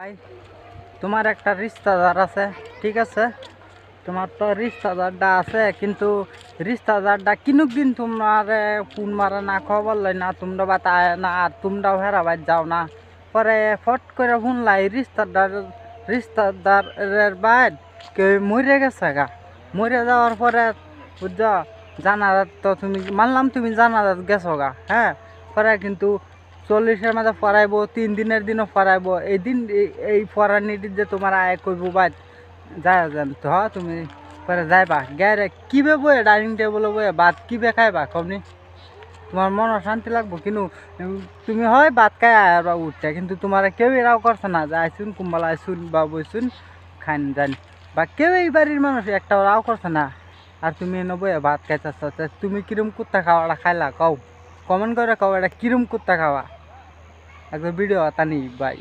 ভাই তোমার একটা রিস্তাদার আছে, ঠিক আছে? তোমার তো রিস্তাদারটা আছে, কিন্তু রিস্তাদারটা কিনুক দিন তোমার ফোন মারা না, খবর লয় না, তোমরা বাত আয় না, আর তোমরাও হেরাবাদ যাও না। পরে ফট করে শুনলাই রিস্তাদারের বাইর কেউ মরে গেছে গা। মরে যাওয়ার পরে বুঝছ, জানাজাত তো তুমি মানলাম তুমি জানাজাত গেছো গা, হ্যাঁ। পরে কিন্তু 40-এর মাঝে ফরাইব, 3 দিনের দিনও ফরাইব। এই দিন এই ফরানিটি যে তোমার আয় করবো বাইর যায় জানতো, হ্যাঁ। তুমি পরে যাইবা গ্যারে কিবে বয়ে ডাইনিং টেবলে বয়ে ভাত কিবে খাইবা কমনি, তোমার মনে শান্তি লাগবো। কিন্তু তুমি হয় ভাত খাই আর বা উঠছে, কিন্তু তোমার কেউ এরাও করছে না যে আইসুন কুম্বাল আইসুন বা বইসুন খান জানি, বা কেউ এই বাড়ির মানুষ একটা রাও করছে না। আর তুমি এনে বয়ে ভাত খাইতেছ, তুমি কিরম কুত্তা খাওয়াটা খাইলা কও, কমেন্ট করে কও এটা কিরম কুত্তা খাওয়া। একবার ভিডিও তা নি ভাই।